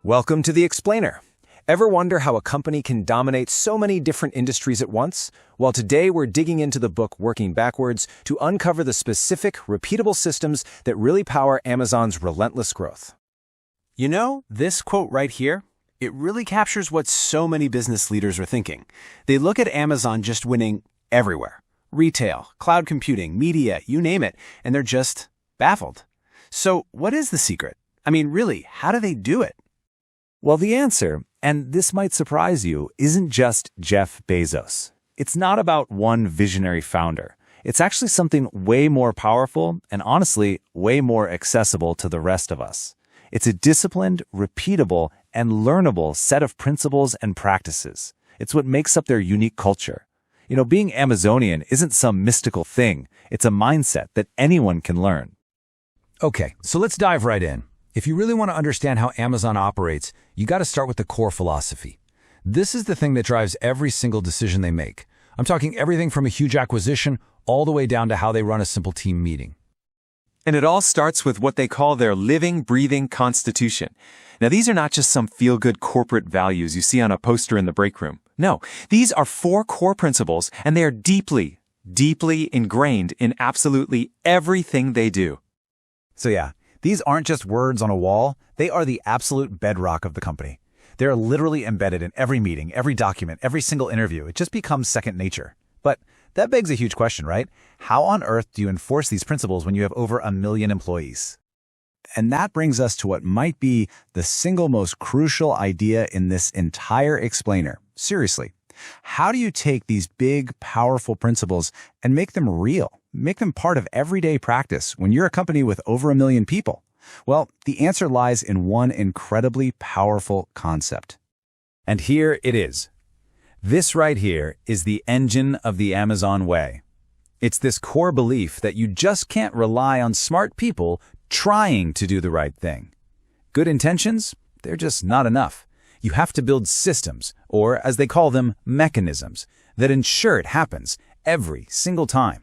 Welcome to The Explainer. Ever wonder how a company can dominate so many different industries at once? Well, today we're digging into the book Working Backwards to uncover the specific, repeatable systems that really power Amazon's relentless growth. You know, this quote right here, it really captures what so many business leaders are thinking. They look at Amazon just winning everywhere. Retail, cloud computing, media, you name it, and they're just baffled. So what is the secret? I mean, really, how do they do it? Well, the answer, and this might surprise you, isn't just Jeff Bezos. It's not about one visionary founder. It's actually something way more powerful and honestly, way more accessible to the rest of us. It's a disciplined, repeatable, and learnable set of principles and practices. It's what makes up their unique culture. You know, being Amazonian isn't some mystical thing. It's a mindset that anyone can learn. Okay, so let's dive right in. If you really want to understand how Amazon operates, you got to start with the core philosophy. This is the thing that drives every single decision they make. I'm talking everything from a huge acquisition all the way down to how they run a simple team meeting. And it all starts with what they call their living, breathing constitution. Now, these are not just some feel-good corporate values you see on a poster in the break room. No, these are 4 core principles, and they are deeply, deeply ingrained in absolutely everything they do. So yeah, these aren't just words on a wall, they are the absolute bedrock of the company. They're literally embedded in every meeting, every document, every single interview. It just becomes second nature. But that begs a huge question, right? How on earth do you enforce these principles when you have over 1 million employees? And that brings us to what might be the single most crucial idea in this entire explainer. Seriously, how do you take these big, powerful principles and make them real? Make them part of everyday practice when you're a company with over 1 million people? Well, the answer lies in one incredibly powerful concept. And here it is. This right here is the engine of the Amazon way. It's this core belief that you just can't rely on smart people trying to do the right thing. Good intentions, they're just not enough. You have to build systems, or as they call them, mechanisms, that ensure it happens every single time.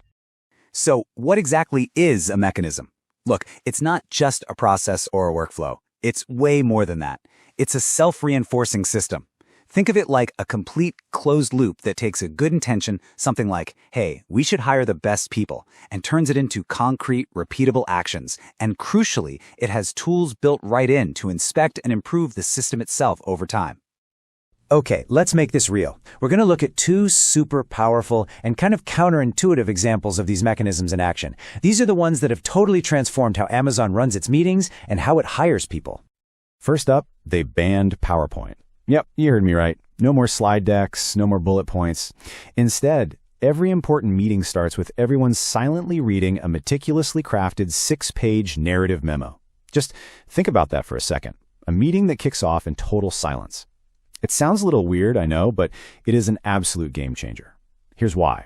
So what exactly is a mechanism? Look, it's not just a process or a workflow. It's way more than that. It's a self-reinforcing system. Think of it like a complete closed loop that takes a good intention, something like, hey, we should hire the best people, and turns it into concrete, repeatable actions. And crucially, it has tools built right in to inspect and improve the system itself over time. Okay, let's make this real. We're going to look at 2 super powerful and kind of counterintuitive examples of these mechanisms in action. These are the ones that have totally transformed how Amazon runs its meetings and how it hires people. First up, they banned PowerPoint. Yep, you heard me right. No more slide decks, no more bullet points. Instead, every important meeting starts with everyone silently reading a meticulously crafted 6-page narrative memo. Just think about that for a second. A meeting that kicks off in total silence. It sounds a little weird, I know, but it is an absolute game changer. Here's why.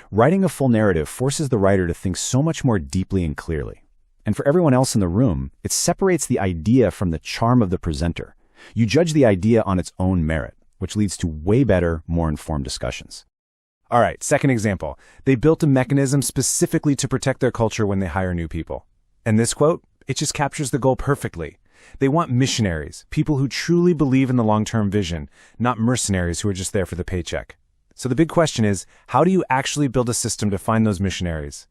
Writing a full narrative forces the writer to think so much more deeply and clearly. And for everyone else in the room, it separates the idea from the charm of the presenter. You judge the idea on its own merit, which leads to way better, more informed discussions. All right, second example. They built a mechanism specifically to protect their culture when they hire new people. And this quote, it just captures the goal perfectly. They want missionaries, people who truly believe in the long-term vision, not mercenaries who are just there for the paycheck. So the big question is, how do you actually build a system to find those missionaries?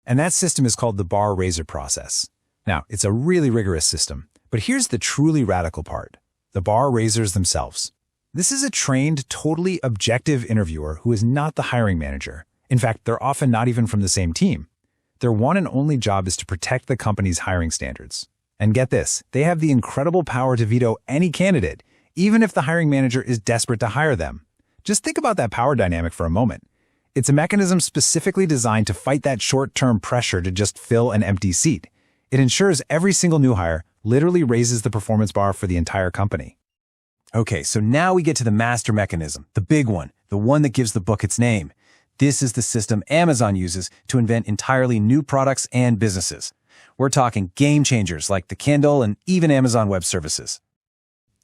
And that system is called the bar raiser process. Now, it's a really rigorous system, but here's the truly radical part. The bar raisers themselves. This is a trained, totally objective interviewer who is not the hiring manager. In fact, they're often not even from the same team. Their one and only job is to protect the company's hiring standards. And get this, they have the incredible power to veto any candidate, even if the hiring manager is desperate to hire them. Just think about that power dynamic for a moment. It's a mechanism specifically designed to fight that short-term pressure to just fill an empty seat. It ensures every single new hire literally raises the performance bar for the entire company. Okay, so now we get to the master mechanism, the big one, the one that gives the book its name. This is the system Amazon uses to invent entirely new products and businesses. We're talking game changers like the Kindle and even Amazon Web Services.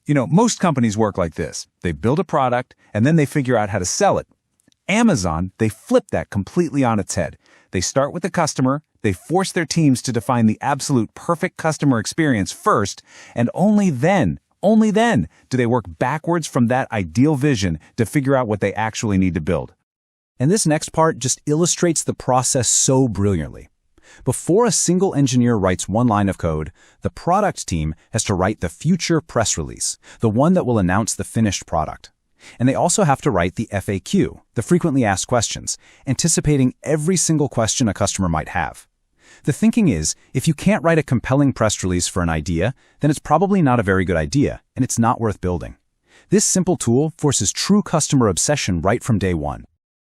You know, most companies work like this. They build a product and then they figure out how to sell it. Amazon, they flip that completely on its head. They start with the customer, they force their teams to define the absolute perfect customer experience first, and only then Only then do they work backwards from that ideal vision to figure out what they actually need to build. And this next part just illustrates the process so brilliantly. Before a single engineer writes one line of code, the product team has to write the future press release, the one that will announce the finished product. And they also have to write the FAQ, the frequently asked questions, anticipating every single question a customer might have. The thinking is, if you can't write a compelling press release for an idea, then it's probably not a very good idea, and it's not worth building. This simple tool forces true customer obsession right from day one.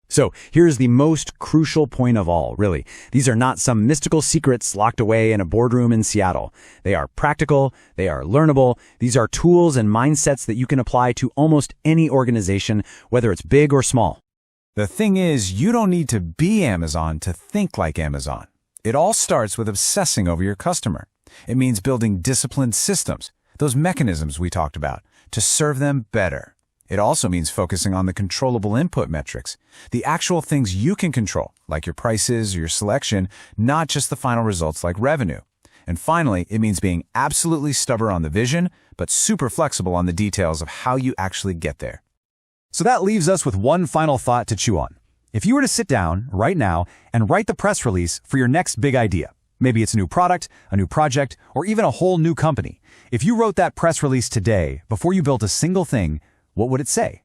So here's the most crucial point of all, really. These are not some mystical secrets locked away in a boardroom in Seattle. They are practical, they are learnable, these are tools and mindsets that you can apply to almost any organization, whether it's big or small. The thing is, you don't need to be Amazon to think like Amazon. It all starts with obsessing over your customer. It means building disciplined systems, those mechanisms we talked about, to serve them better. It also means focusing on the controllable input metrics, the actual things you can control, like your prices or your selection, not just the final results like revenue. And finally, it means being absolutely stubborn on the vision, but super flexible on the details of how you actually get there. So that leaves us with one final thought to chew on. If you were to sit down right now and write the press release for your next big idea, maybe it's a new product, a new project, or even a whole new company, if you wrote that press release today before you built a single thing, what would it say?